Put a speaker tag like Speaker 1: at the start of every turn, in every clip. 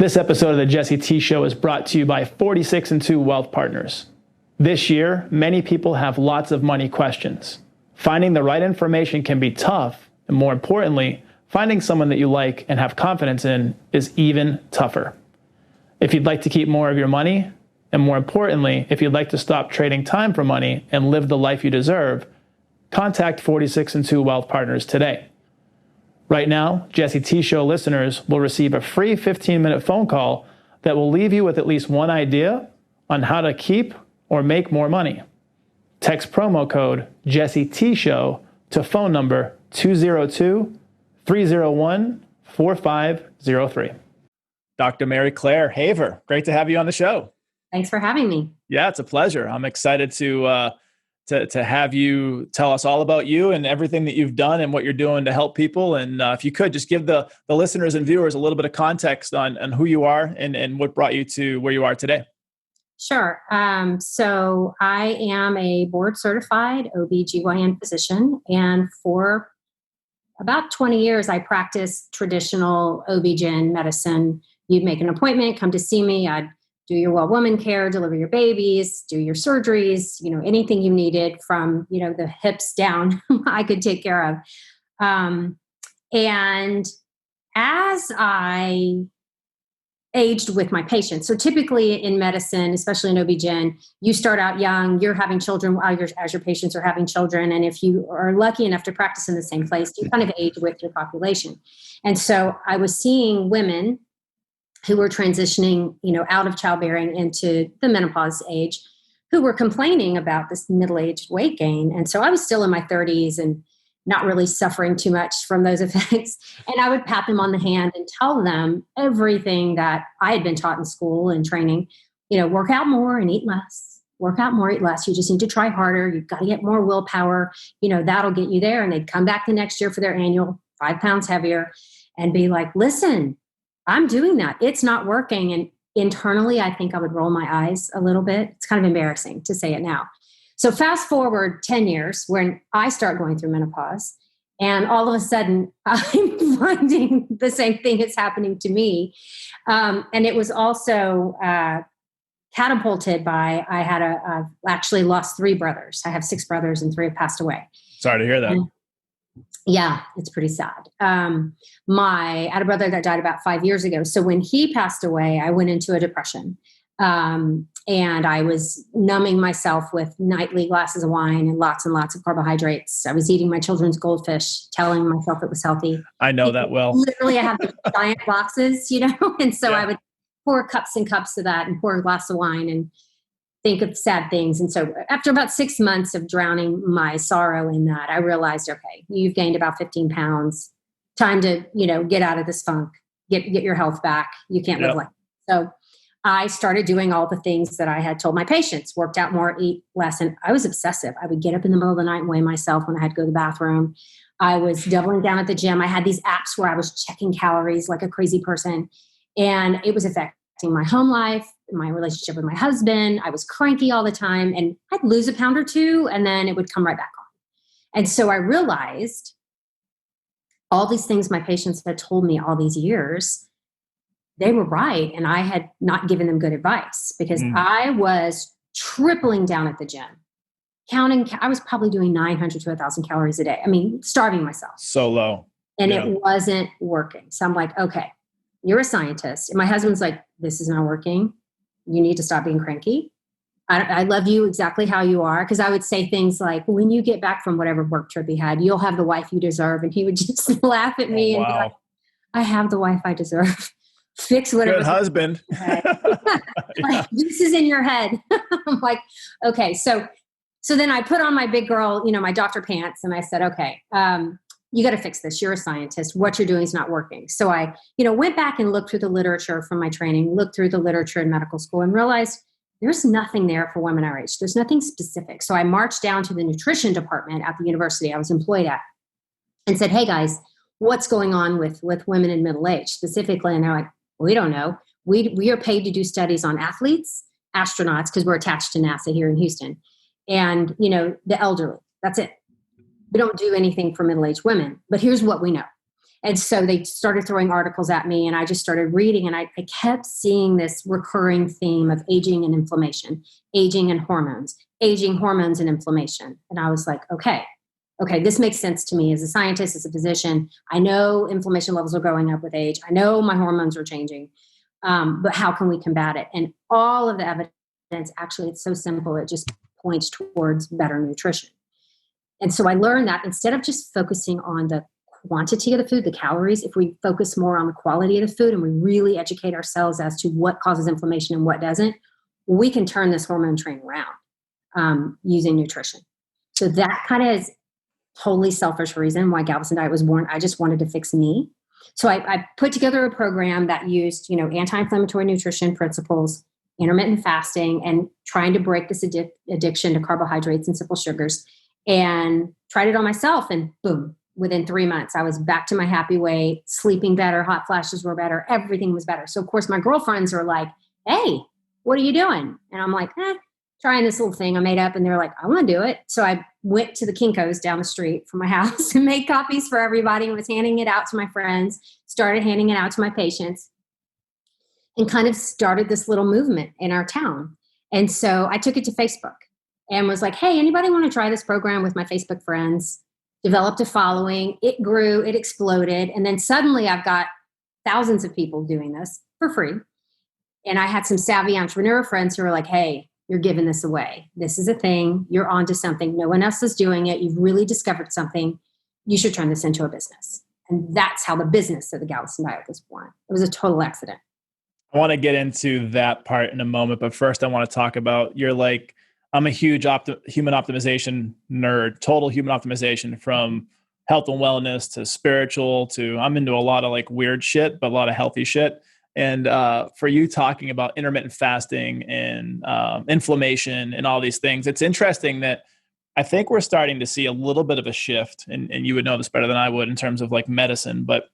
Speaker 1: This episode of the Jesse T Show is brought to you by 46 and 2 Wealth Partners. This year, many people have lots of money questions. Finding the right information can be tough, and more importantly, finding someone that you like and have confidence in is even tougher. If you'd like to keep more of your money, and more importantly, if you'd like to stop trading time for money and live the life you deserve, contact 46 and 2 Wealth Partners today. Right now, Jesse T Show listeners will receive a free 15-minute phone call that will leave you with at least one idea on how to keep or make more money. Text promo code Jesse T Show to phone number 202-301-4503. Dr. Mary Claire Haver, great to have you on the show.
Speaker 2: Thanks for having me.
Speaker 1: Yeah, it's a pleasure. I'm excited to have you tell us all about you and everything that you've done and what you're doing to help people. And if you could just give the listeners and viewers a little bit of context on who you are and what brought you to where you are today.
Speaker 2: Sure. So I am a board certified OB/GYN physician. And for about 20 years, I practiced traditional OB/GYN medicine. You'd make an appointment, come to see me. I'd do your well woman care, deliver your babies, do your surgeries, anything you needed from, the hips down, I could take care of. And as I aged with my patients, so typically in medicine, especially in OB/GYN, you start out young, you're having children as your patients are having children. And if you are lucky enough to practice in the same place, you kind of age with your population. And so I was seeing women who were transitioning, out of childbearing into the menopause age, who were complaining about this middle-aged weight gain. And so I was still in my 30s and not really suffering too much from those effects. And I would pat them on the hand and tell them everything that I had been taught in school and training, work out more and eat less. Work out more, eat less. You just need to try harder. You've got to get more willpower. That'll get you there. And they'd come back the next year for their annual 5 pounds heavier and be like, listen, I'm doing that. It's not working. And internally, I think I would roll my eyes a little bit. It's kind of embarrassing to say it now. So fast forward 10 years when I start going through menopause, and all of a sudden I'm finding the same thing is happening to me. And it was also catapulted by, I had actually lost 3 brothers. I have 6 brothers and 3 have passed away.
Speaker 1: Sorry to hear that.
Speaker 2: Yeah, it's pretty sad. I had a brother that died about 5 years ago. So when he passed away, I went into a depression. And I was numbing myself with nightly glasses of wine and lots of carbohydrates. I was eating my children's goldfish, telling myself it was healthy.
Speaker 1: I know that well.
Speaker 2: Literally, I have these giant boxes, and so I would pour cups and cups of that and pour a glass of wine and think of sad things. And so after about 6 months of drowning my sorrow in that, I realized, okay, you've gained about 15 pounds. Time to, get out of this funk, get your health back. You can't live like that. So I started doing all the things that I had told my patients, worked out more, eat less. And I was obsessive. I would get up in the middle of the night and weigh myself when I had to go to the bathroom. I was doubling down at the gym. I had these apps where I was checking calories like a crazy person. And it was affecting my home life, my relationship with my husband. I was cranky all the time, and I'd lose a pound or 2 and then it would come right back on. And so I realized all these things my patients had told me all these years, they were right. And I had not given them good advice because I was tripling down at the gym, counting. I was probably doing 900 to 1,000 calories a day. I mean, starving myself.
Speaker 1: So low.
Speaker 2: And it wasn't working. So I'm like, okay, you're a scientist. And my husband's like, this is not working. You need to stop being cranky. I love you exactly how you are. Because I would say things like, when you get back from whatever work trip he had, you'll have the wife you deserve. And he would just laugh at me and be like, I have the wife I deserve. Fix whatever.
Speaker 1: Good husband.
Speaker 2: Like, this is in your head. I'm like, okay. So then I put on my big girl, my doctor pants. And I said, okay, you got to fix this. You're a scientist. What you're doing is not working. So I, went back and looked through the literature from my training, looked through the literature in medical school and realized there's nothing there for women our age. There's nothing specific. So I marched down to the nutrition department at the university I was employed at and said, hey guys, what's going on with women in middle age specifically? And they're like, we don't know. We are paid to do studies on athletes, astronauts, because we're attached to NASA here in Houston, and, the elderly. That's it. We don't do anything for middle-aged women, but here's what we know. And so they started throwing articles at me, and I just started reading, and I kept seeing this recurring theme of aging and inflammation, aging and hormones, aging, hormones, and inflammation. And I was like, okay, this makes sense to me as a scientist, as a physician. I know inflammation levels are going up with age. I know my hormones are changing, but how can we combat it? And all of the evidence, actually, it's so simple. It just points towards better nutrition. And so I learned that instead of just focusing on the quantity of the food, the calories, if we focus more on the quality of the food and we really educate ourselves as to what causes inflammation and what doesn't, we can turn this hormone train around using nutrition. So that kind of is totally selfish reason why Galveston Diet was born. I just wanted to fix me. So I put together a program that used, anti-inflammatory nutrition principles, intermittent fasting, and trying to break this addiction to carbohydrates and simple sugars, and tried it on myself, and boom, within 3 months, I was back to my happy weight, sleeping better, hot flashes were better, everything was better. So of course my girlfriends are like, hey, what are you doing? And I'm like, trying this little thing I made up. And they're like, I want to do it. So I went to the Kinko's down the street from my house and made copies for everybody and was handing it out to my friends, started handing it out to my patients, and kind of started this little movement in our town. And so I took it to Facebook and was like, hey, anybody want to try this program with my Facebook friends? Developed a following. It grew, it exploded. And then suddenly I've got thousands of people doing this for free. And I had some savvy entrepreneur friends who were like, hey, you're giving this away. This is a thing. You're onto something. No one else is doing it. You've really discovered something. You should turn this into a business. And that's how the business of the Galveston Diet was born. It was a total accident.
Speaker 1: I want to get into that part in a moment, but first I want to talk about I'm a huge human optimization nerd, total human optimization, from health and wellness to spiritual to I'm into a lot of weird shit, but a lot of healthy shit. And for you talking about intermittent fasting and inflammation and all these things, it's interesting that I think we're starting to see a little bit of a shift, and you would know this better than I would in terms of medicine, but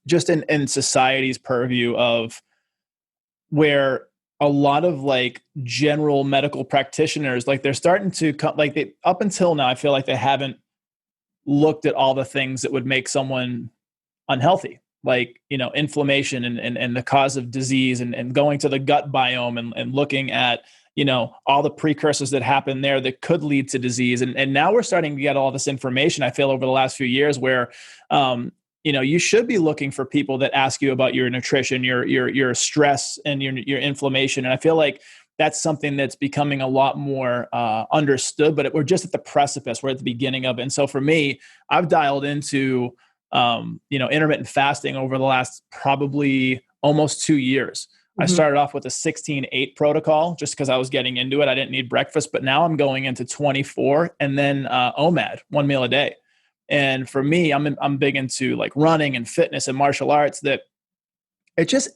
Speaker 1: just in society's purview of where a lot of general medical practitioners, they're starting to come, up until now, I feel like they haven't looked at all the things that would make someone unhealthy, inflammation and the cause of disease, and going to the gut biome and looking at, all the precursors that happen there that could lead to disease. And now we're starting to get all this information, I feel, over the last few years where, you should be looking for people that ask you about your nutrition, your stress, and your inflammation. And I feel like that's something that's becoming a lot more understood, but we're just at the precipice. We're at the beginning of it. And so for me, I've dialed into, intermittent fasting over the last probably almost 2 years. Mm-hmm. I started off with a 16-8 protocol just because I was getting into it. I didn't need breakfast, but now I'm going into 24 and then OMAD, 1 meal a day. And for me, I'm big into running and fitness and martial arts, that it just,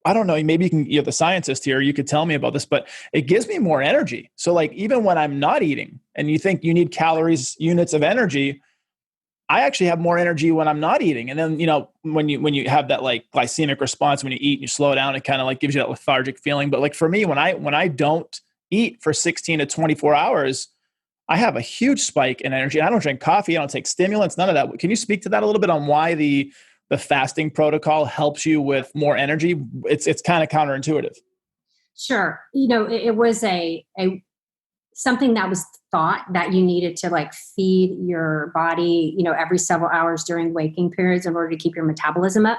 Speaker 1: I don't know, maybe you're the scientist here, you could tell me about this, but it gives me more energy. So even when I'm not eating, and you think you need calories, units of energy, I actually have more energy when I'm not eating. And then, when you have that glycemic response, when you eat and you slow down, it kind of gives you that lethargic feeling. But for me, when I don't eat for 16 to 24 hours, I have a huge spike in energy. I don't drink coffee. I don't take stimulants, none of that. Can you speak to that a little bit on why the fasting protocol helps you with more energy? It's kind of counterintuitive.
Speaker 2: Sure. It was a something that was thought that you needed to feed your body, every several hours during waking periods in order to keep your metabolism up.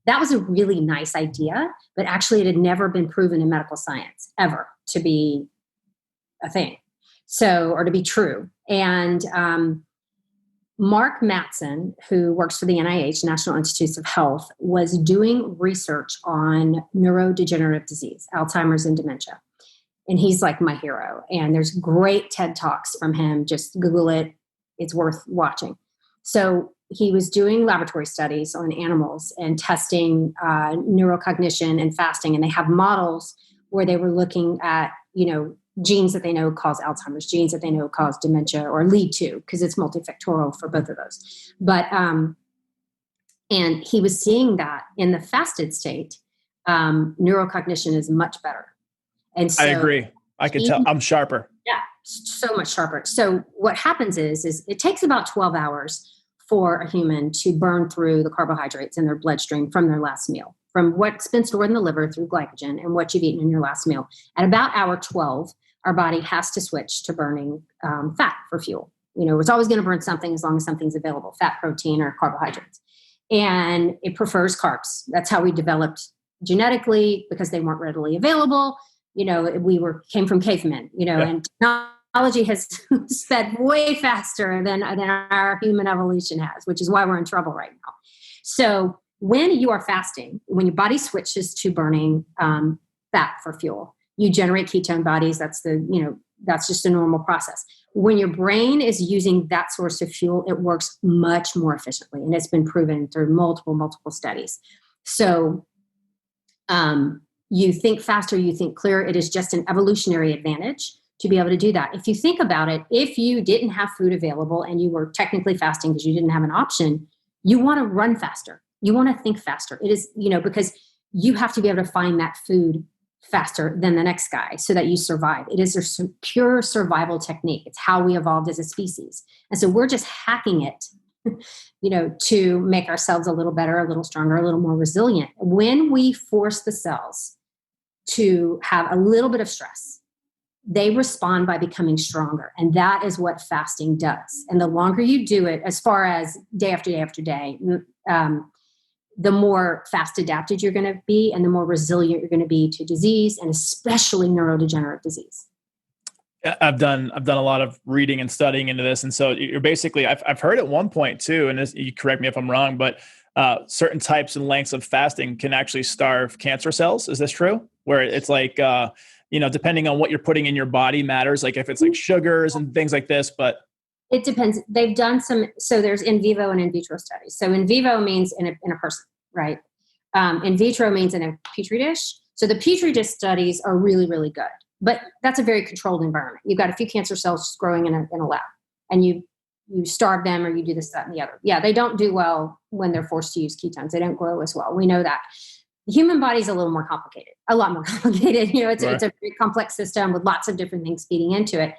Speaker 2: That was a really nice idea, but actually it had never been proven in medical science ever to be a thing. Or to be true. And Mark Mattson, who works for the NIH, National Institutes of Health, was doing research on neurodegenerative disease, Alzheimer's and dementia. And he's my hero. And there's great TED Talks from him. Just Google it. It's worth watching. So he was doing laboratory studies on animals and testing neurocognition and fasting. And they have models where they were looking at, genes that they know cause Alzheimer's, genes that they know cause dementia or lead to, because it's multifactorial for both of those. But, and he was seeing that in the fasted state, neurocognition is much better. And so
Speaker 1: I agree. I can tell I'm sharper.
Speaker 2: Yeah, so much sharper. So what happens is it takes about 12 hours for a human to burn through the carbohydrates in their bloodstream from their last meal, from what's been stored in the liver through glycogen and what you've eaten in your last meal. At about hour 12, our body has to switch to burning fat for fuel. It's always going to burn something as long as something's available, fat, protein, or carbohydrates. And it prefers carbs. That's how we developed genetically, because they weren't readily available. Came from cavemen, and technology has sped way faster than our human evolution has, which is why we're in trouble right now. So when you are fasting, when your body switches to burning fat for fuel, you generate ketone bodies. That's just a normal process. When your brain is using that source of fuel, it works much more efficiently. And it's been proven through multiple studies. So you think faster, you think clearer. It is just an evolutionary advantage to be able to do that. If you think about it, if you didn't have food available and you were technically fasting because you didn't have an option, you want to run faster. You want to think faster. It is, because you have to be able to find that food faster than the next guy so that you survive. It is a pure survival technique. It's how we evolved as a species. And so we're just hacking it, to make ourselves a little better, a little stronger, a little more resilient. When we force the cells to have a little bit of stress, they respond by becoming stronger. And that is what fasting does. And the longer you do it, as far as day after day after day, the more fast adapted you're going to be and the more resilient you're going to be to disease, and especially neurodegenerative disease.
Speaker 1: I've done a lot of reading and studying into this. And so you're basically, I've heard at one point too, and this, you correct me if I'm wrong, but certain types and lengths of fasting can actually starve cancer cells. Is this true? Where it's like, depending on what you're putting in your body matters, like if it's like sugars and things like this, but
Speaker 2: it depends. They've done so there's in vivo and in vitro studies. So in vivo means in a person, right? In vitro means in a petri dish. So the petri dish studies are really, really good, but that's a very controlled environment. You've got a few cancer cells growing in a lab, and you starve them, or you do this, that, and the other. Yeah, they don't do well when they're forced to use ketones. They don't grow as well. We know that. The human body is a lot more complicated. It's a very complex system with lots of different things feeding into it.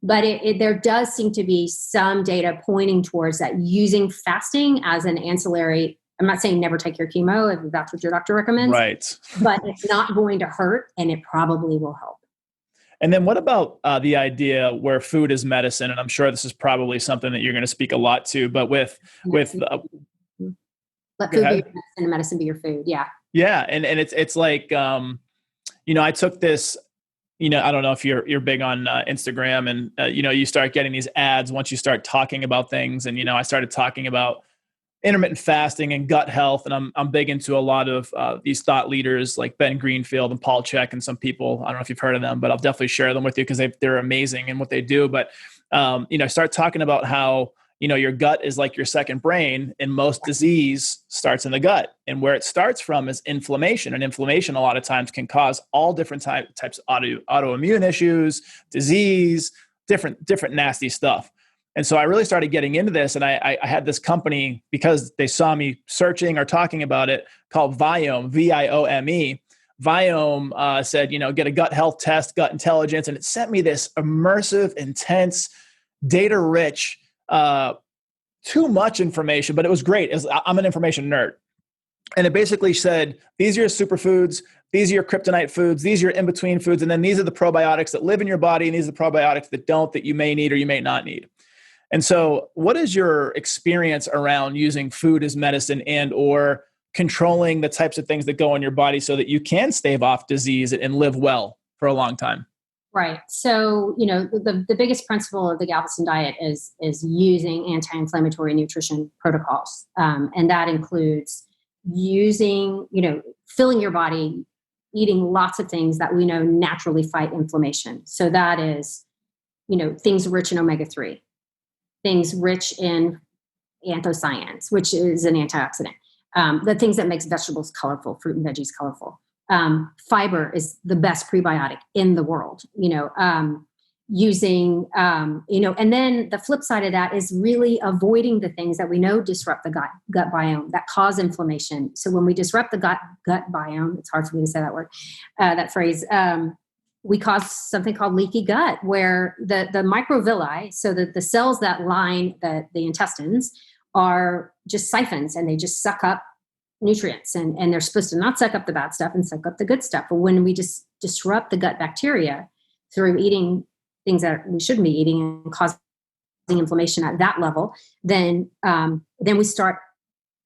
Speaker 2: But there does seem to be some data pointing towards that, using fasting as an ancillary. I'm not saying never take your chemo if that's what your doctor recommends.
Speaker 1: Right.
Speaker 2: But it's not going to hurt, and it probably will help.
Speaker 1: And then what about the idea where food is medicine? And I'm sure this is probably something that you're going to speak a lot to, but let food be your medicine
Speaker 2: and medicine be your food. Yeah.
Speaker 1: Yeah. And it's like, I took this, I don't know if you're big on Instagram, and, you start getting these ads once you start talking about things. And, I started talking about intermittent fasting and gut health. And I'm big into a lot of these thought leaders like Ben Greenfield and Paul Chek and some people. I don't know if you've heard of them, but I'll definitely share them with you because they're amazing in what they do. But, start talking about how, your gut is like your second brain, and most disease starts in the gut. And where it starts from is inflammation. And inflammation a lot of times can cause all different types of autoimmune issues, disease, different nasty stuff. And so I really started getting into this, and I had this company, because they saw me searching or talking about it, called Viome, Viome. Viome said, get a gut health test, gut intelligence, and it sent me this immersive, intense, data-rich, too much information, but it was great. I'm an information nerd. And it basically said, these are your superfoods, these are your kryptonite foods, these are your in-between foods, and then these are the probiotics that live in your body, and these are the probiotics that don't, that you may need or you may not need. And so what is your experience around using food as medicine and or controlling the types of things that go in your body so that you can stave off disease and live well for a long time?
Speaker 2: Right. So, the biggest principle of the Galveston Diet is using anti-inflammatory nutrition protocols. And that includes using, filling your body, eating lots of things that we know naturally fight inflammation. So that is, things rich in omega-3, things rich in anthocyanins, which is an antioxidant, the things that makes vegetables colorful, fruit and veggies colorful. Fiber is the best prebiotic in the world, using, and then the flip side of that is really avoiding the things that we know disrupt the gut biome that cause inflammation. So when we disrupt the gut biome, it's hard for me to say that word, that phrase, we cause something called leaky gut, where the microvilli, so that the cells that line the intestines, are just siphons, and they just suck up nutrients, and they're supposed to not suck up the bad stuff and suck up the good stuff. But when we just disrupt the gut bacteria through eating things that we shouldn't be eating and causing inflammation at that level, then we start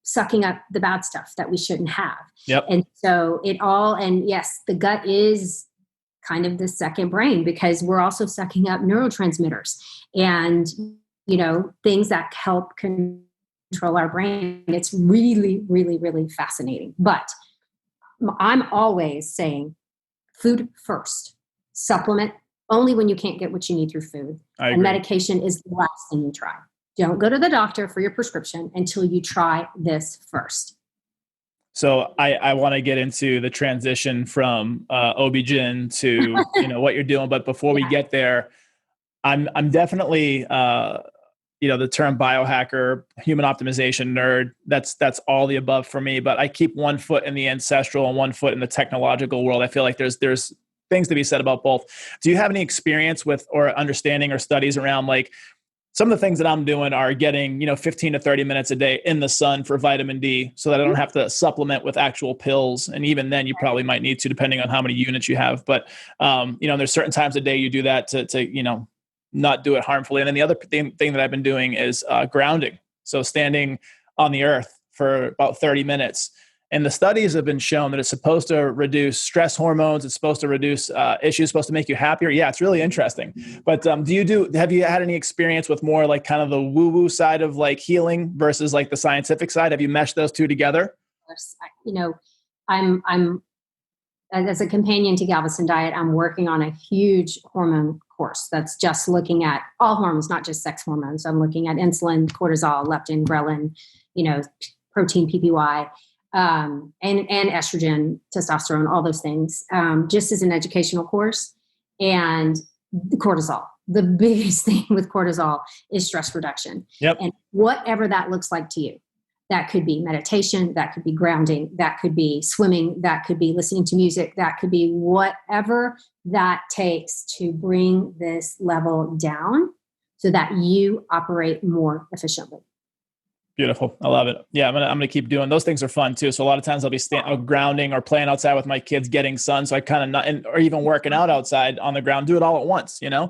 Speaker 2: sucking up the bad stuff that we shouldn't have.
Speaker 1: Yep.
Speaker 2: And so and yes, the gut is kind of the second brain, because we're also sucking up neurotransmitters and, things that help control our brain. It's really, really, really fascinating. But I'm always saying food first, supplement only when you can't get what you need through food. And medication is the last thing you try. Don't go to the doctor for your prescription until you try this first.
Speaker 1: So I want to get into the transition from OB-GYN to what you're doing, but before we get there, I'm definitely the term biohacker, human optimization nerd. That's all the above for me. But I keep one foot in the ancestral and one foot in the technological world. I feel like there's things to be said about both. Do you have any experience with or understanding or studies around like some of the things that I'm doing are getting, 15 to 30 minutes a day in the sun for vitamin D so that I don't have to supplement with actual pills. And even then you probably might need to, depending on how many units you have. But, there's certain times a day you do that to not do it harmfully. And then the other thing that I've been doing is grounding. So standing on the earth for about 30 minutes. And the studies have been shown that it's supposed to reduce stress hormones. It's supposed to reduce issues, supposed to make you happier. Yeah, it's really interesting. But have you had any experience with more like kind of the woo-woo side of like healing versus like the scientific side? Have you meshed those two together?
Speaker 2: I'm as a companion to Galveston Diet, I'm working on a huge hormone course that's just looking at all hormones, not just sex hormones. I'm looking at insulin, cortisol, leptin, ghrelin, protein, PPY. And estrogen, testosterone, all those things, just as an educational course. And the cortisol, the biggest thing with cortisol is stress reduction.
Speaker 1: Yep.
Speaker 2: And whatever that looks like to you, that could be meditation, that could be grounding, that could be swimming, that could be listening to music, that could be whatever that takes to bring this level down so that you operate more efficiently.
Speaker 1: Beautiful. I love it. Yeah, I'm gonna keep doing those. Things are fun too. So a lot of times I'll be grounding or playing outside with my kids, getting sun. So I kind of or even working out outside on the ground, do it all at once, Yeah.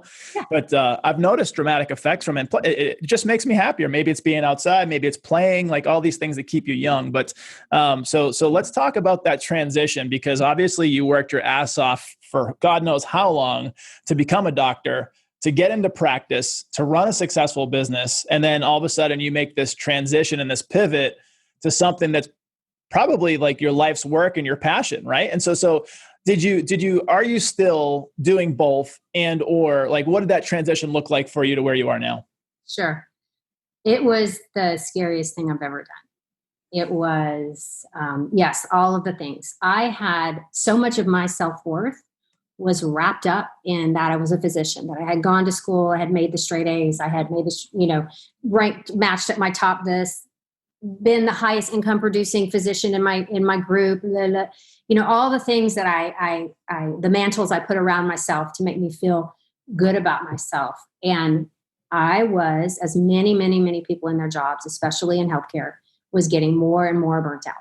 Speaker 1: But I've noticed dramatic effects from it. It just makes me happier. Maybe it's being outside, maybe it's playing, like all these things that keep you young. But so let's talk about that transition, because obviously you worked your ass off for God knows how long to become a doctor, to get into practice, to run a successful business. And then all of a sudden you make this transition and this pivot to something that's probably like your life's work and your passion. Right. And so are you still doing both, and, or like, what did that transition look like for you to where you are now?
Speaker 2: Sure. It was the scariest thing I've ever done. It was, yes, all of the things. I had so much of my self-worth was wrapped up in that I was a physician, that I had gone to school, I had made the straight A's, I had made the, ranked, matched at my top this, been the highest income producing physician in my group, all the things that I the mantles I put around myself to make me feel good about myself. And I was, as many, many, many people in their jobs, especially in healthcare, was getting more and more burnt out.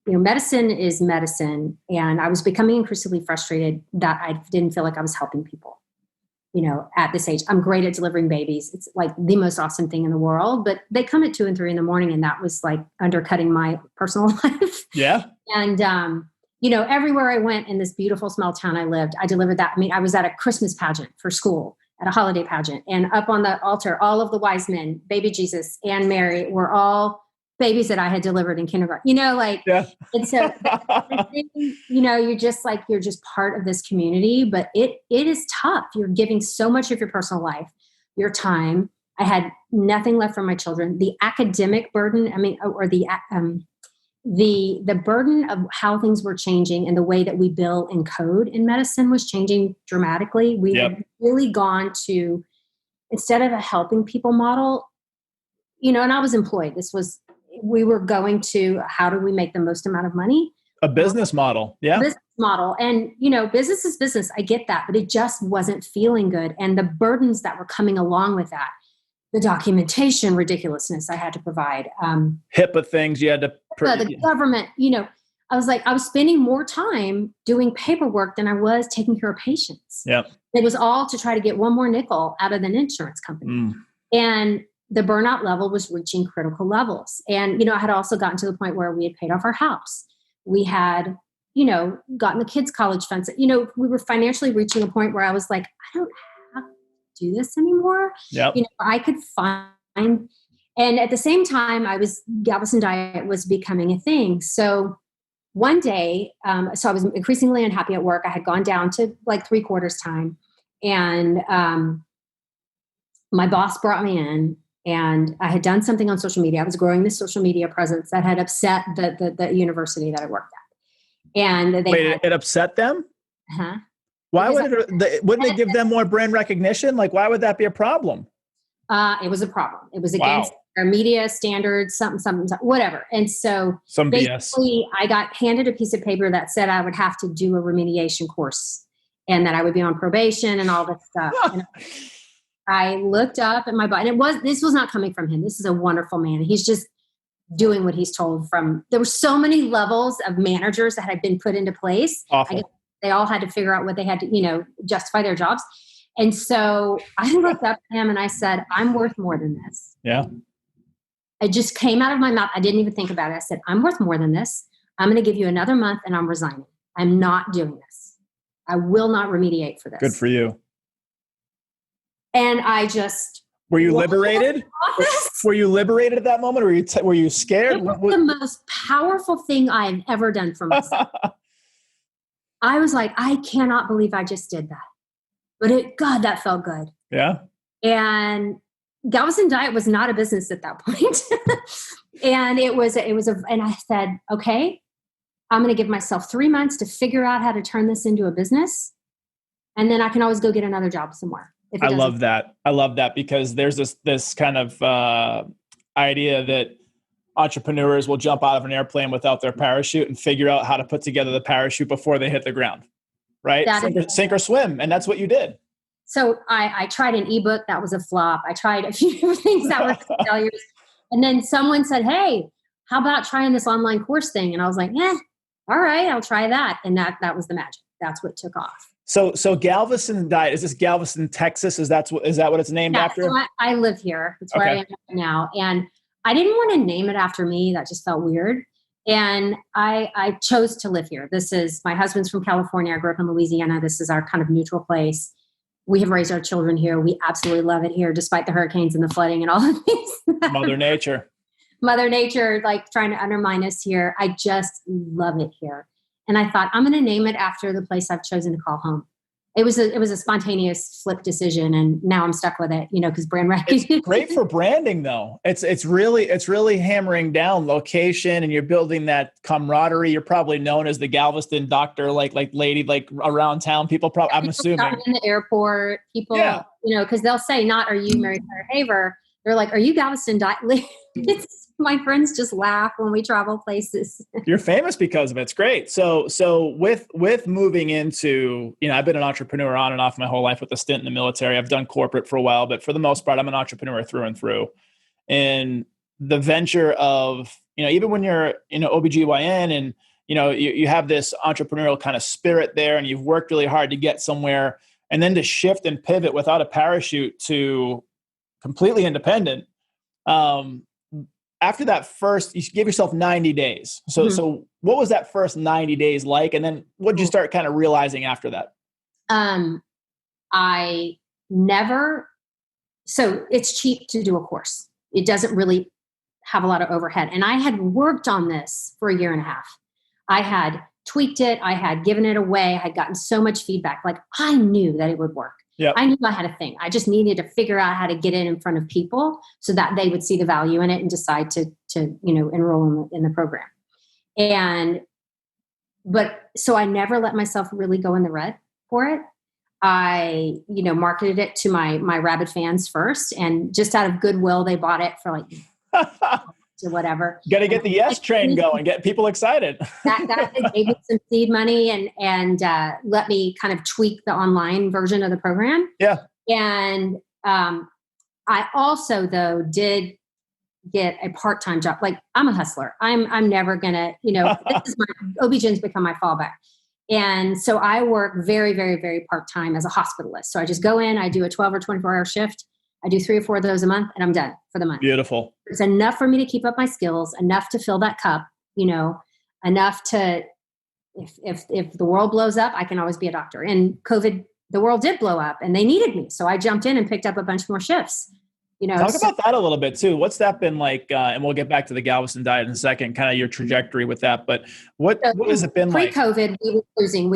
Speaker 2: Medicine is medicine. And I was becoming increasingly frustrated that I didn't feel like I was helping people, at this age. I'm great at delivering babies. It's like the most awesome thing in the world, but they come at 2 and 3 in the morning, and that was like undercutting my personal life.
Speaker 1: Yeah.
Speaker 2: And, everywhere I went in this beautiful small town I lived, I delivered that. I mean, I was at a Christmas pageant for school, at a holiday pageant, and up on the altar, all of the wise men, baby Jesus and Mary, were all babies that I had delivered in kindergarten,
Speaker 1: Yeah.
Speaker 2: And so, you're just part of this community, but it is tough. You're giving so much of your personal life, your time. I had nothing left for my children. The academic burden, or the burden of how things were changing and the way that we bill and code in medicine was changing dramatically. We had really gone to, instead of a helping people model, and I was employed. We were going to, how do we make the most amount of money?
Speaker 1: A business model. Yeah.
Speaker 2: Business model. And, business is business. I get that, but it just wasn't feeling good. And the burdens that were coming along with that, the documentation ridiculousness I had to provide.
Speaker 1: HIPAA things you had to.
Speaker 2: The government, I was spending more time doing paperwork than I was taking care of patients.
Speaker 1: Yep.
Speaker 2: It was all to try to get one more nickel out of an insurance company. And the burnout level was reaching critical levels. And, I had also gotten to the point where we had paid off our house. We had, gotten the kids' college funds. We were financially reaching a point where I was like, I don't have to do this anymore.
Speaker 1: Yep.
Speaker 2: I could find, and at the same time, Galveston Diet was becoming a thing. So one day, so I was increasingly unhappy at work. I had gone down to like 3/4 time. And my boss brought me in, and I had done something on social media. I was growing this social media presence that had upset the university that I worked at. And
Speaker 1: it upset them?
Speaker 2: Uh-huh.
Speaker 1: Why wouldn't they give them more brand recognition? Like, why would that be a problem?
Speaker 2: It was a problem. It was against our media standards, something, whatever. And so basically I got handed a piece of paper that said I would have to do a remediation course and that I would be on probation and all this stuff. And I looked up at my boss, and this was not coming from him. This is a wonderful man. He's just doing what he's told there were so many levels of managers that had been put into place.
Speaker 1: Awful.
Speaker 2: They all had to figure out what they had to, justify their jobs. And so I looked up at him and I said, I'm worth more than this.
Speaker 1: Yeah.
Speaker 2: It just came out of my mouth. I didn't even think about it. I said, I'm worth more than this. I'm going to give you another month and I'm resigning. I'm not doing this. I will not remediate for this.
Speaker 1: Good for you.
Speaker 2: And I just...
Speaker 1: Were you liberated? Were you liberated at that moment? Or were you scared?
Speaker 2: It was the most powerful thing I've ever done for myself. I was like, I cannot believe I just did that. But God, that felt good.
Speaker 1: Yeah.
Speaker 2: And Galveston Diet was not a business at that point. And and I said, okay, I'm going to give myself 3 months to figure out how to turn this into a business. And then I can always go get another job somewhere.
Speaker 1: I love that. I love that because there's this kind of idea that entrepreneurs will jump out of an airplane without their parachute and figure out how to put together the parachute before they hit the ground. Right? Sink or swim. And that's what you did.
Speaker 2: So I tried an ebook that was a flop. I tried a few things that were failures. And then someone said, hey, how about trying this online course thing? And I was like, all right, I'll try that. And that was the magic. That's what took off. So Galveston Diet, is this Galveston, Texas? Is that what it's named after? So I live here. That's where I am right now. And I didn't want to name it after me. That just felt weird. And I chose to live here. My husband's from California. I grew up in Louisiana. This is our kind of neutral place. We have raised our children here. We absolutely love it here, despite the hurricanes and the flooding and all of these.
Speaker 1: Mother Nature,
Speaker 2: like trying to undermine us here. I just love it here. And I thought, I'm going to name it after the place I've chosen to call home. It was a spontaneous flip decision, and now I'm stuck with it, because brand recognition.
Speaker 1: It's great for branding, though. It's really hammering down location, and you're building that camaraderie. You're probably known as the Galveston doctor, like lady, like around town. People probably, I'm assuming,
Speaker 2: in the airport, people, because they'll say, "Not are you Mary Claire Haver?" They're like, "Are you Galveston Diet?" My friends just laugh when we travel places.
Speaker 1: You're famous because of it. It's great. So with moving into, I've been an entrepreneur on and off my whole life with a stint in the military. I've done corporate for a while, but for the most part, I'm an entrepreneur through and through. And the venture of, even when you're, OBGYN and, you have this entrepreneurial kind of spirit there and you've worked really hard to get somewhere, and then to shift and pivot without a parachute to completely independent. After that you gave yourself 90 days. So what was that first 90 days like? And then what did you start kind of realizing after that?
Speaker 2: So it's cheap to do a course. It doesn't really have a lot of overhead. And I had worked on this for 1.5 years. I had tweaked it. I had given it away. I had gotten so much feedback. Like, I knew that it would work. Yep. I knew I had a thing. I just needed to figure out how to get it in front of people so that they would see the value in it and decide to enroll in the program. So I never let myself really go in the red for it. I, marketed it to my rabid fans first, and just out of goodwill, they bought it for like or whatever.
Speaker 1: Got to get the yes train going, get people excited.
Speaker 2: that gave me some seed money and let me kind of tweak the online version of the program.
Speaker 1: Yeah.
Speaker 2: And I also, though, did get a part-time job. Like, I'm a hustler. I'm never gonna, this is OB-GYN's become my fallback. And so I work very, very, very part-time as a hospitalist. So I just go in, I do a 12 or 24-hour shift. I do 3 or 4 of those a month, and I'm done for the month.
Speaker 1: Beautiful.
Speaker 2: It's enough for me to keep up my skills, enough to fill that cup, enough to, if the world blows up, I can always be a doctor. And COVID, the world did blow up and they needed me. So I jumped in and picked up a bunch more shifts.
Speaker 1: Talk about that a little bit too. What's that been like? And we'll get back to the Galveston Diet in a second, kind of your trajectory with that. But what has it been like?
Speaker 2: Pre-COVID, we were losing.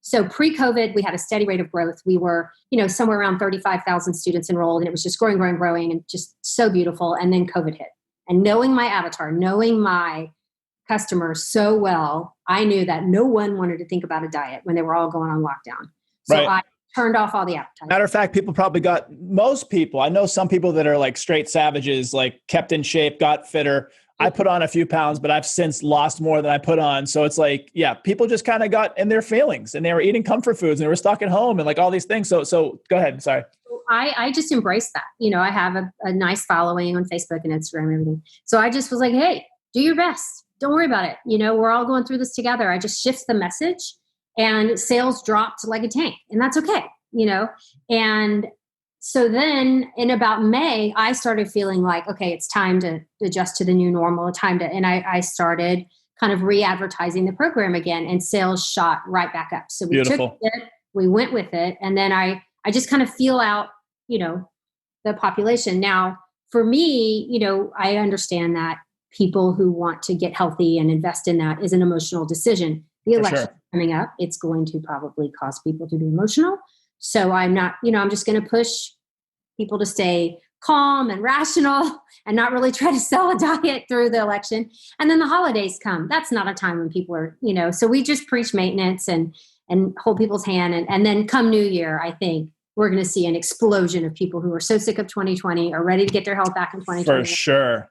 Speaker 2: So pre-COVID, we had a steady rate of growth. We were, somewhere around 35,000 students enrolled, and it was just growing, and just so beautiful. And then COVID hit. And knowing my avatar, knowing my customers so well, I knew that no one wanted to think about a diet when they were all going on lockdown. So
Speaker 1: right.
Speaker 2: I turned off all the advertising.
Speaker 1: Matter of fact, most people, I know some people that are like straight savages, like kept in shape, got fitter. I put on a few pounds, but I've since lost more than I put on. So it's like, yeah, people just kind of got in their feelings and they were eating comfort foods and they were stuck at home and like all these things. So go ahead. Sorry.
Speaker 2: I just embraced that. I have a nice following on Facebook and Instagram and everything. So I just was like, hey, do your best. Don't worry about it. We're all going through this together. I just shift the message, and sales dropped like a tank, and that's okay. And so then in about May, I started feeling like, okay, it's time to adjust to the new normal, and I started kind of re-advertising the program again, and sales shot right back up. So we
Speaker 1: Beautiful.
Speaker 2: took it, we went with it. And then I just kind of feel out, the population. Now for me, I understand that people who want to get healthy and invest in that is an emotional decision. The election coming up, it's going to probably cause people to be emotional. So I'm not, I'm just going to push people to stay calm and rational and not really try to sell a diet through the election. And then the holidays come. That's not a time when people are, so we just preach maintenance and hold people's hand. And then come New Year, I think we're going to see an explosion of people who are so sick of 2020 are ready to get their health back in 2020.
Speaker 1: For sure.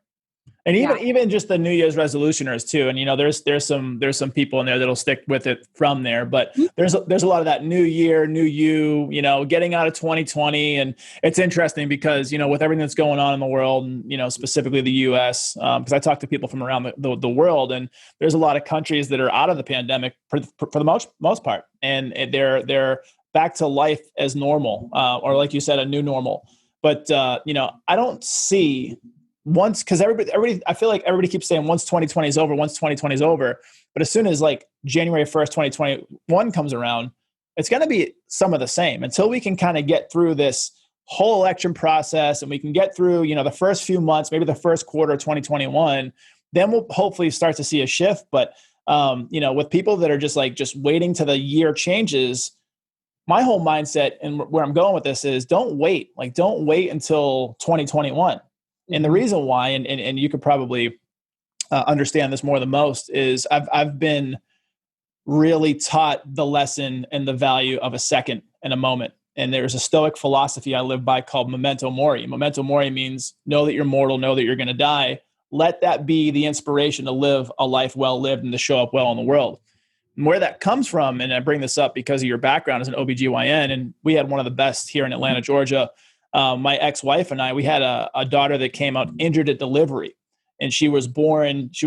Speaker 1: And even just the New Year's resolutioners too. And there's some people in there that'll stick with it from there, but there's a lot of that new year, new you, getting out of 2020. And it's interesting because, with everything that's going on in the world and, specifically the US, because I talk to people from around the world, and there's a lot of countries that are out of the pandemic for the most part. And they're back to life as normal, or like you said, a new normal. But, I don't see once, because everybody, I feel like everybody keeps saying once 2020 is over, but as soon as like January 1st, 2021 comes around, it's going to be some of the same until we can kind of get through this whole election process and we can get through, the first few months, maybe the first quarter of 2021, then we'll hopefully start to see a shift. But, with people that are just waiting till the year changes, my whole mindset and where I'm going with this is don't wait until 2021. And the reason why, and you could probably understand this more than most, is I've been really taught the lesson and the value of a second and a moment. And there's a Stoic philosophy I live by called memento mori. Memento mori means know that you're mortal, know that you're going to die. Let that be the inspiration to live a life well lived and to show up well in the world. And where that comes from, and I bring this up because of your background as an OBGYN, and we had one of the best here in Atlanta, Georgia. My ex-wife and I, we had a daughter that came out injured at delivery, and she was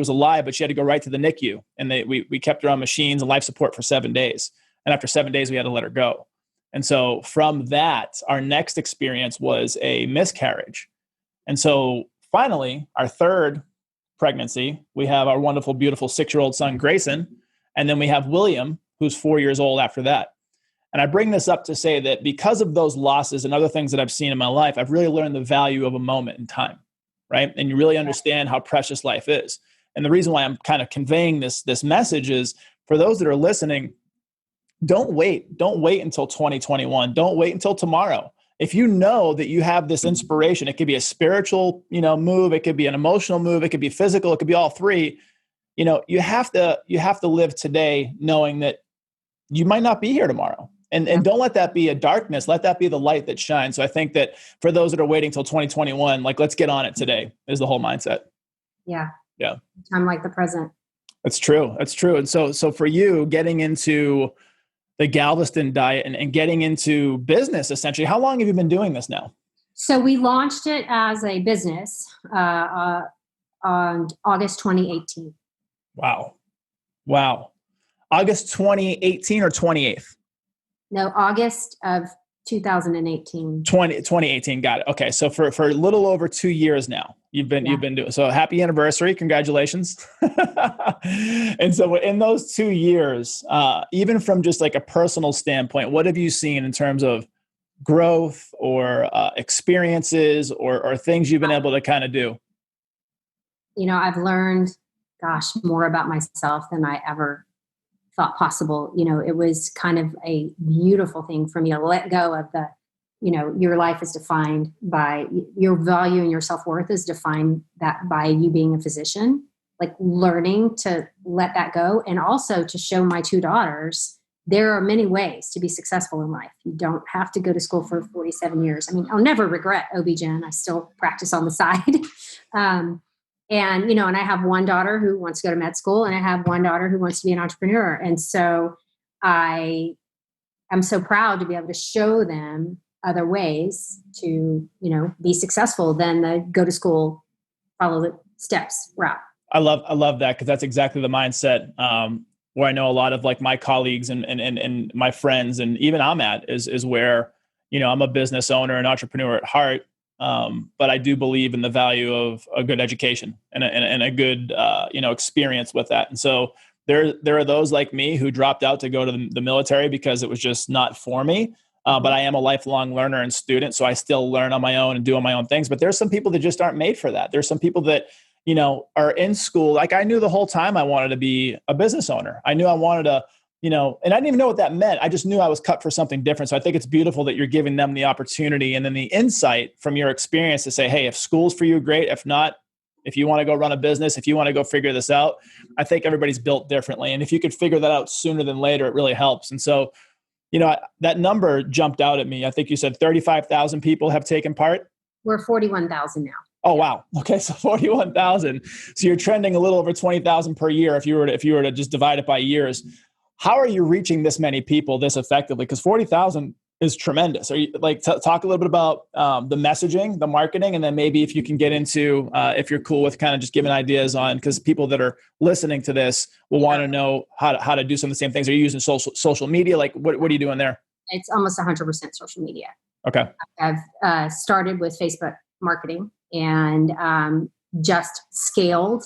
Speaker 1: alive, but she had to go right to the NICU. And we kept her on machines and life support for 7 days. And after 7 days, we had to let her go. And so from that, our next experience was a miscarriage. And so finally, our third pregnancy, we have our wonderful, beautiful 6-year-old son, Grayson. And then we have William, who's 4 years old after that. And I bring this up to say that because of those losses and other things that I've seen in my life, I've really learned the value of a moment in time, right? And you really understand how precious life is. And the reason why I'm kind of conveying this message is for those that are listening, don't wait. Don't wait until 2021. Don't wait until tomorrow. If you know that you have this inspiration, it could be a spiritual, move, it could be an emotional move, it could be physical, it could be all three. You have to live today knowing that you might not be here tomorrow. And don't let that be a darkness. Let that be the light that shines. So I think that for those that are waiting till 2021, let's get on it today is the whole mindset.
Speaker 2: Yeah.
Speaker 1: Yeah.
Speaker 2: Time like the present.
Speaker 1: That's true. And so for you getting into the Galveston Diet and getting into business, essentially. How long have you been doing this now?
Speaker 2: So we launched it as a business on August 2018.
Speaker 1: Wow. Wow. August 2018 or 28th?
Speaker 2: No, August of 2018.
Speaker 1: 2018. Got it. Okay. So for a little over 2 years now, you've been doing, so happy anniversary. Congratulations. And so in those 2 years, even from just like a personal standpoint, what have you seen in terms of growth or experiences or things you've been able to kind of do?
Speaker 2: I've learned, more about myself than I ever thought possible. It was kind of a beautiful thing for me to let go of your life is defined by your value, and your self-worth is defined by you being a physician, like learning to let that go. And also to show my two daughters, there are many ways to be successful in life. You don't have to go to school for 47 years. I mean, I'll never regret OB-GYN. I still practice on the side. And I have one daughter who wants to go to med school, and I have one daughter who wants to be an entrepreneur. And so I am so proud to be able to show them other ways to, be successful than the go to school, follow the steps route.
Speaker 1: I love that, because that's exactly the mindset where I know a lot of like my colleagues and my friends, and even I'm at is where, I'm a business owner and entrepreneur at heart. But I do believe in the value of a good education and a good, experience with that. And so there are those like me who dropped out to go to the military because it was just not for me. But I am a lifelong learner and student, so I still learn on my own and doing my own things. But there's some people that just aren't made for that. There's some people that, are in school. Like I knew the whole time I wanted to be a business owner. I knew I wanted to, and I didn't even know what that meant. I just knew I was cut for something different. So I think it's beautiful that you're giving them the opportunity and then the insight from your experience to say, hey, if school's for you, great. If not, if you want to go run a business, if you want to go figure this out, I think everybody's built differently. And if you could figure that out sooner than later, it really helps. And so, that number jumped out at me. I think you said 35,000 people have taken part.
Speaker 2: We're 41,000 now.
Speaker 1: Oh, wow. Okay. So 41,000. So you're trending a little over 20,000 per year. If you were to just divide it by years. How are you reaching this many people this effectively? Because 40,000 is tremendous. Are you talk a little bit about the messaging, the marketing, and then maybe if you can get into, if you're cool with kind of just giving ideas on, because people that are listening to this will want to know how to do some of the same things. Are you using social media? Like what are you doing there?
Speaker 2: It's almost 100% social media.
Speaker 1: Okay.
Speaker 2: I've started with Facebook marketing and just scaled,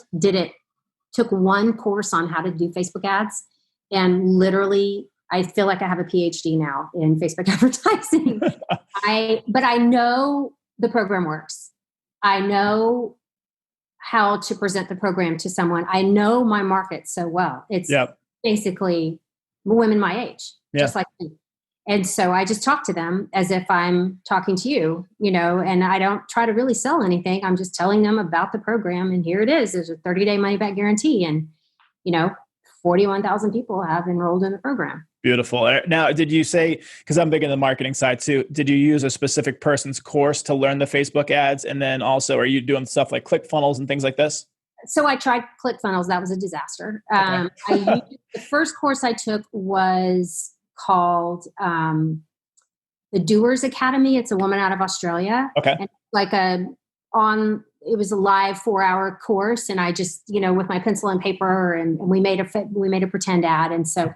Speaker 2: took one course on how to do Facebook ads. And literally, I feel like I have a PhD now in Facebook advertising. But I know the program works. I know how to present the program to someone. I know my market so well. It's basically women my age, just like me. And so I just talk to them as if I'm talking to you, and I don't try to really sell anything. I'm just telling them about the program. And here it is. There's a 30-day money-back guarantee. And, 41,000 people have enrolled in the program.
Speaker 1: Beautiful. Now, did you say, because I'm big in the marketing side too, did you use a specific person's course to learn the Facebook ads? And then also, are you doing stuff like ClickFunnels and things like this?
Speaker 2: So I tried ClickFunnels. That was a disaster.
Speaker 1: Okay.
Speaker 2: The first course I took was called the Doers Academy. It's a woman out of Australia.
Speaker 1: Okay.
Speaker 2: And it was a live 4-hour course, and I just, with my pencil and paper, and we made a pretend ad. And so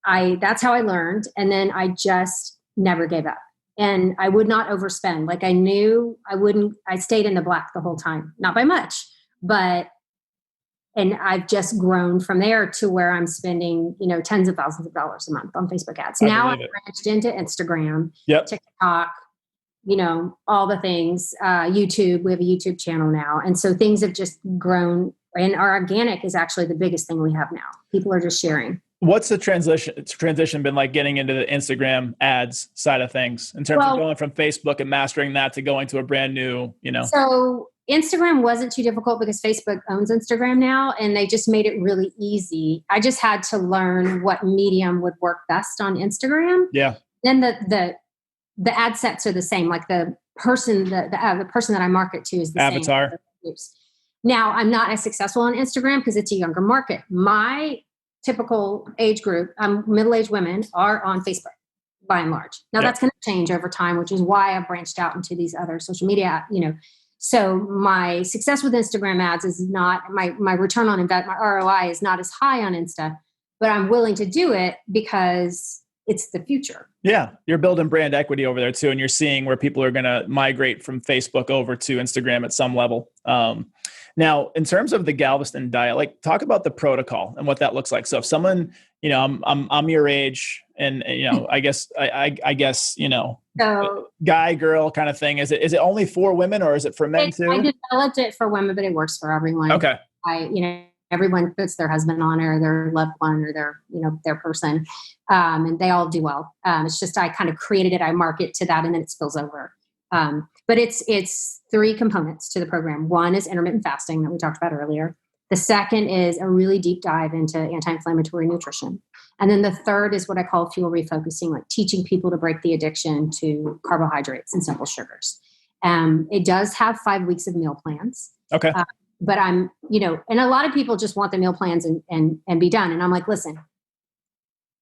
Speaker 2: that's how I learned. And then I just never gave up, and I would not overspend. Like I knew I stayed in the black the whole time, not by much, and I've just grown from there to where I'm spending, tens of thousands of dollars a month on Facebook ads. Now I've branched into Instagram, TikTok, all the things, YouTube. We have a YouTube channel now. And so things have just grown, and our organic is actually the biggest thing we have now. People are just sharing.
Speaker 1: What's the transition been like getting into the Instagram ads side of things in terms of going from Facebook and mastering that to going to a brand new,
Speaker 2: So Instagram wasn't too difficult because Facebook owns Instagram now, and they just made it really easy. I just had to learn what medium would work best on Instagram.
Speaker 1: Yeah.
Speaker 2: Then the ad sets are the same. Like the person that I market to is the
Speaker 1: avatar.
Speaker 2: Same. Now, I'm not as successful on Instagram because it's a younger market. My typical age group, middle-aged women, are on Facebook by and large. Now that's going to change over time, which is why I branched out into these other social media, So my success with Instagram ads is not, my return on investment, my ROI is not as high on Insta, but I'm willing to do it because it's the future.
Speaker 1: Yeah. You're building brand equity over there too. And you're seeing where people are going to migrate from Facebook over to Instagram at some level. Now, in terms of the Galveston diet, like talk about the protocol and what that looks like. So if someone, I'm your age and, I guess, so, guy, girl kind of thing. Is it only for women or is it for men too?
Speaker 2: I developed it for women, but it works for everyone.
Speaker 1: Okay.
Speaker 2: Everyone puts their husband on it or their loved one or their person. And they all do well. It's just, I kind of created it. I market to that and then it spills over. But it's 3 components to the program. One is intermittent fasting that we talked about earlier. The second is a really deep dive into anti-inflammatory nutrition. And then the third is what I call fuel refocusing, like teaching people to break the addiction to carbohydrates and simple sugars. It does have 5 weeks of meal plans.
Speaker 1: Okay.
Speaker 2: But I'm, and a lot of people just want the meal plans and be done. And I'm like, listen,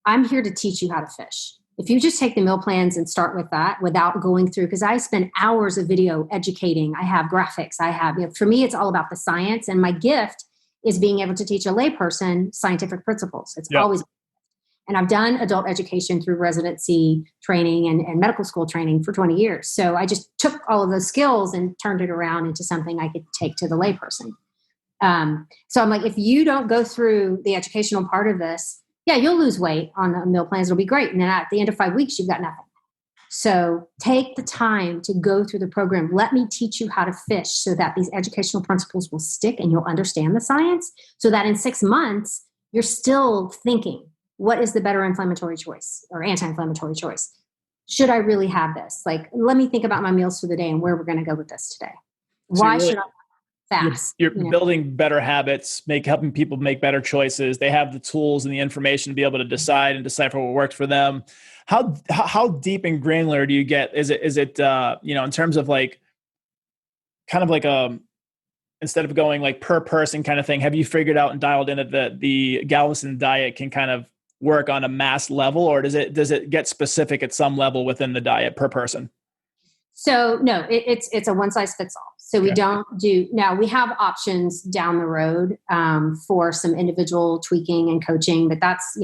Speaker 2: I'm here to teach you how to fish. If you just take the meal plans and start with that without going through, because I spend hours of video educating, I have graphics, for me, it's all about the science. And my gift is being able to teach a layperson scientific principles. It's always, and I've done adult education through residency training and medical school training for 20 years. So I just took all of those skills and turned it around into something I could take to the layperson. So I'm like, if you don't go through the educational part of this, you'll lose weight on the meal plans. It'll be great. And then at the end of 5 weeks, you've got nothing. So take the time to go through the program. Let me teach you how to fish so that these educational principles will stick and you'll understand the science so that in 6 months, you're still thinking, what is the better inflammatory choice or anti-inflammatory choice? Should I really have this? Like, let me think about my meals for the day and where we're going to go with this today. Why should I fast?
Speaker 1: You're building better habits, helping people make better choices. They have the tools and the information to be able to decide and decipher what works for them. How deep and granular do you get? Is it in terms of like, kind of like instead of going like per person kind of thing, have you figured out and dialed in that the Galveston diet can kind of work on a mass level, or does it get specific at some level within the diet per person?
Speaker 2: So no, it's a one size fits all. So we don't do, now we have options down the road for some individual tweaking and coaching, but that's,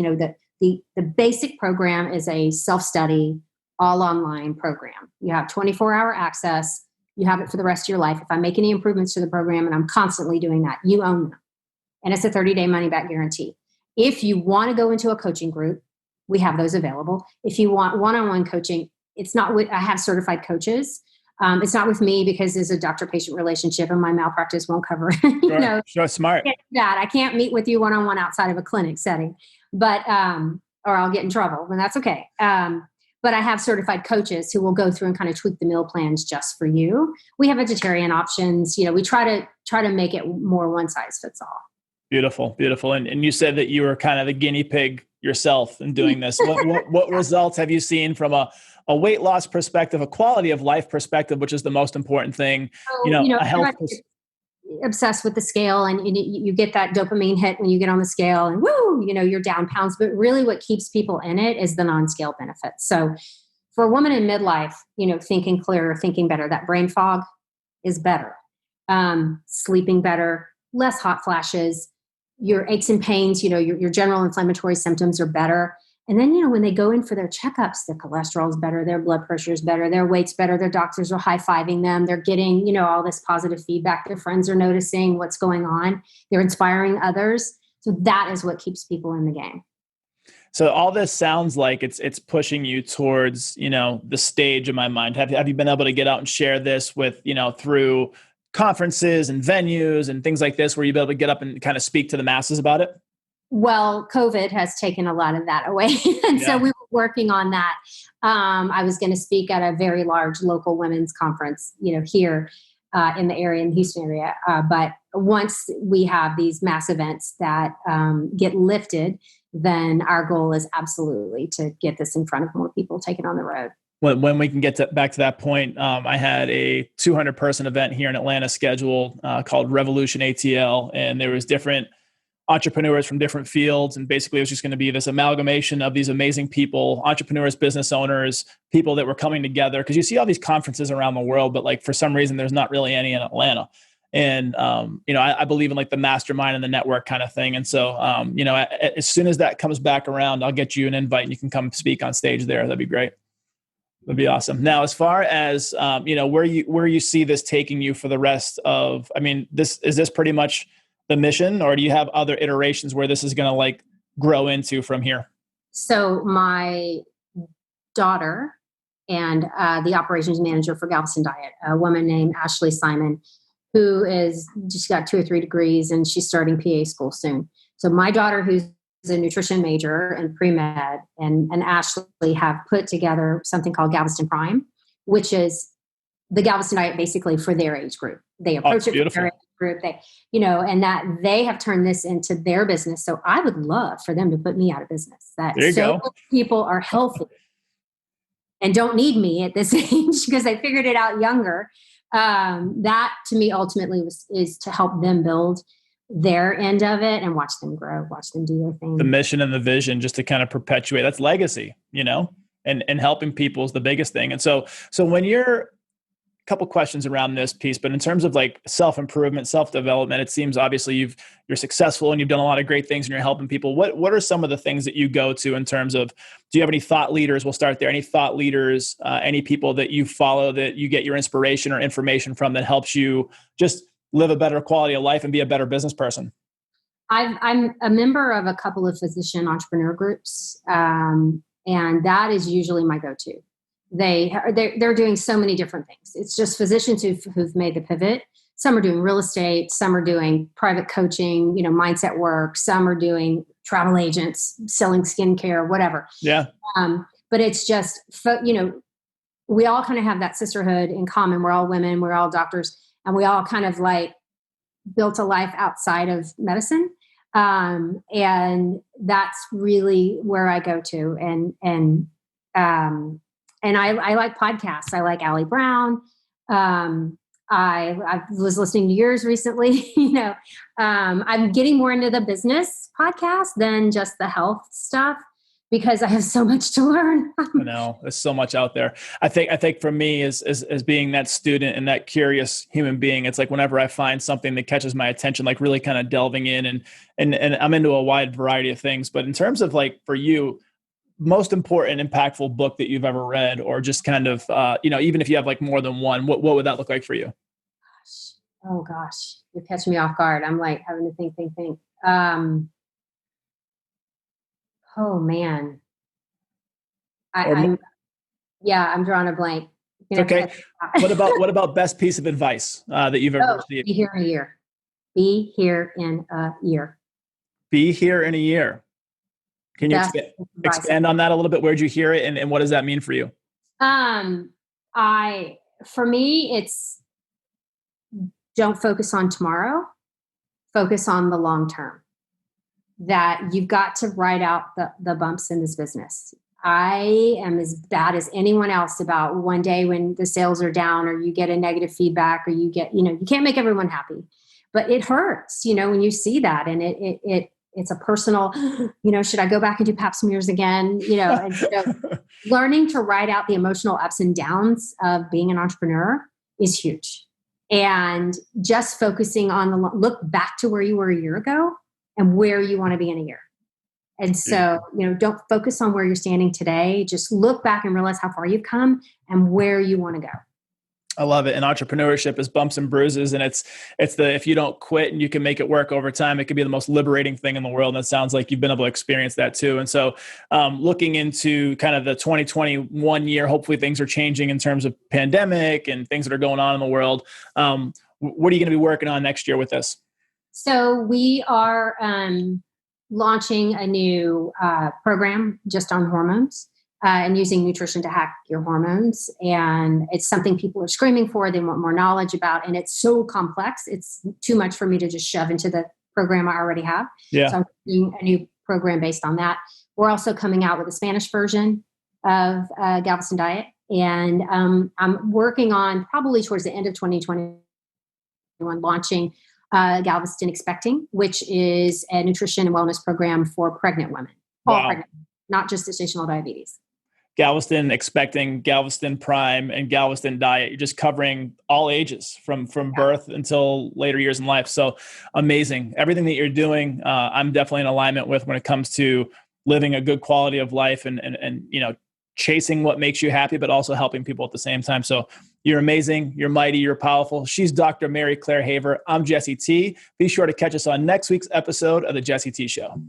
Speaker 2: the basic program is a self-study, all online program. You have 24-hour access. You have it for the rest of your life. If I make any improvements to the program, and I'm constantly doing that, you own them. And it's a 30-day money-back guarantee. If you want to go into a coaching group, we have those available. If you want one-on-one coaching, it's not with, I have certified coaches. It's not with me because there's a doctor-patient relationship and my malpractice won't cover it.
Speaker 1: Sure, smart.
Speaker 2: I can't meet with you one-on-one outside of a clinic setting, but, or I'll get in trouble, and that's okay. But I have certified coaches who will go through and kind of tweak the meal plans just for you. We have vegetarian options. We try to make it more one size fits all.
Speaker 1: Beautiful, beautiful. And you said that you were kind of the guinea pig yourself in doing this. What results have you seen from a weight loss perspective, a quality of life perspective, which is the most important thing? A health.
Speaker 2: Obsessed with the scale, and you get that dopamine hit when you get on the scale, and woo, you're down pounds. But really, what keeps people in it is the non-scale benefits. So, for a woman in midlife, thinking clearer, thinking better, that brain fog is better, sleeping better, less hot flashes. Your aches and pains, your general inflammatory symptoms are better. And then, when they go in for their checkups, their cholesterol is better, their blood pressure is better, their weight's better, their doctors are high-fiving them. They're getting, all this positive feedback. Their friends are noticing what's going on. They're inspiring others. So that is what keeps people in the game.
Speaker 1: So all this sounds like it's pushing you towards, the stage in my mind. Have you been able to get out and share this with, through conferences and venues and things like this, where you'll be able to get up and kind of speak to the masses about it?
Speaker 2: Well, COVID has taken a lot of that away. And so we were working on that. I was going to speak at a very large local women's conference, here in the area, in the Houston area. But once we have these mass events that get lifted, then our goal is absolutely to get this in front of more people, take it on the road.
Speaker 1: When we can get back to that point, I had a 200-person event here in Atlanta scheduled called Revolution ATL, and there was different entrepreneurs from different fields. And basically it was just going to be this amalgamation of these amazing people, entrepreneurs, business owners, people that were coming together. Cause you see all these conferences around the world, but like for some reason, there's not really any in Atlanta. And, I believe in like the mastermind and the network kind of thing. And so, as soon as that comes back around, I'll get you an invite and you can come speak on stage there. That'd be great. That'd be awesome. Now, as far as, where you see this taking you for the rest of, is this pretty much the mission, or do you have other iterations where this is going to like grow into from here?
Speaker 2: So my daughter and the operations manager for Galveston Diet, a woman named Ashley Simon, who is just got 2 or 3 degrees and she's starting PA school soon. So my daughter, who's a nutrition major and pre-med, and Ashley have put together something called Galveston Prime, which is the Galveston Diet basically for their age group. They approach it from their age group. And that they have turned this into their business. So I would love for them to put me out of business. That so many people are healthy and don't need me at this age because I figured it out younger. That to me ultimately is to help them build their end of it and watch them grow, watch them do their thing.
Speaker 1: The mission and the vision just to kind of perpetuate, that's legacy, and helping people is the biggest thing. And so when you're, couple questions around this piece, but in terms of like self-improvement, self-development, it seems obviously you're successful and you've done a lot of great things and you're helping people. What are some of the things that you go to in terms of, do you have any thought leaders? We'll start there. Any thought leaders, any people that you follow that you get your inspiration or information from that helps you just live a better quality of life and be a better business person?
Speaker 2: I'm a member of a couple of physician entrepreneur groups. And that is usually my go-to. They're doing so many different things. It's just physicians who've made the pivot. Some are doing real estate. Some are doing private coaching, mindset work. Some are doing travel agents, selling skincare, whatever.
Speaker 1: Yeah.
Speaker 2: But it's just, we all kind of have that sisterhood in common. We're all women. We're all doctors. And we all kind of like built a life outside of medicine. And that's really where I go to. And I like podcasts. I like Allie Brown. I was listening to yours recently. I'm getting more into the business podcast than just the health stuff because I have so much to learn.
Speaker 1: I know there's so much out there. I think for me as being that student and that curious human being, it's like whenever I find something that catches my attention, like really kind of delving in and I'm into a wide variety of things. But in terms of like for you, most important, impactful book that you've ever read, or just kind of, even if you have like more than one, what would that look like for you?
Speaker 2: Oh gosh, you're catching me off guard. I'm like having to think. Oh man. I'm drawing a blank.
Speaker 1: Okay. What about best piece of advice that you've ever received?
Speaker 2: Be here in a year. Be here in a year.
Speaker 1: Be here in a year. Can you expand on that a little bit? Where'd you hear it and what does that mean for you?
Speaker 2: For me, it's don't focus on tomorrow, focus on the long term. That you've got to ride out the bumps in this business. I am as bad as anyone else about one day when the sales are down or you get a negative feedback or you get, you can't make everyone happy, but it hurts, when you see that and it's a personal, should I go back and do pap smears again? Learning to ride out the emotional ups and downs of being an entrepreneur is huge. And just focusing on look back to where you were a year ago and where you want to be in a year. And so, don't focus on where you're standing today. Just look back and realize how far you've come and where you want to go.
Speaker 1: I love it. And entrepreneurship is bumps and bruises. And it's if you don't quit and you can make it work over time, it could be the most liberating thing in the world. And it sounds like you've been able to experience that too. And so looking into kind of the 2021 year, hopefully things are changing in terms of pandemic and things that are going on in the world. What are you going to be working on next year with this?
Speaker 2: So we are launching a new program just on hormones. And using nutrition to hack your hormones. And it's something people are screaming for. They want more knowledge about. And it's so complex. It's too much for me to just shove into the program I already have.
Speaker 1: Yeah.
Speaker 2: So I'm doing a new program based on that. We're also coming out with a Spanish version of Galveston Diet. And I'm working on probably towards the end of 2021 launching Galveston Expecting, which is a nutrition and wellness program for pregnant women, all pregnant, not just gestational diabetes.
Speaker 1: Galveston Expecting, Galveston Prime, and Galveston Diet. You're just covering all ages from birth until later years in life. So amazing. Everything that you're doing, I'm definitely in alignment with when it comes to living a good quality of life and chasing what makes you happy, but also helping people at the same time. So you're amazing. You're mighty. You're powerful. She's Dr. Mary Claire Haver. I'm Jesse T. Be sure to catch us on next week's episode of The Jesse T Show.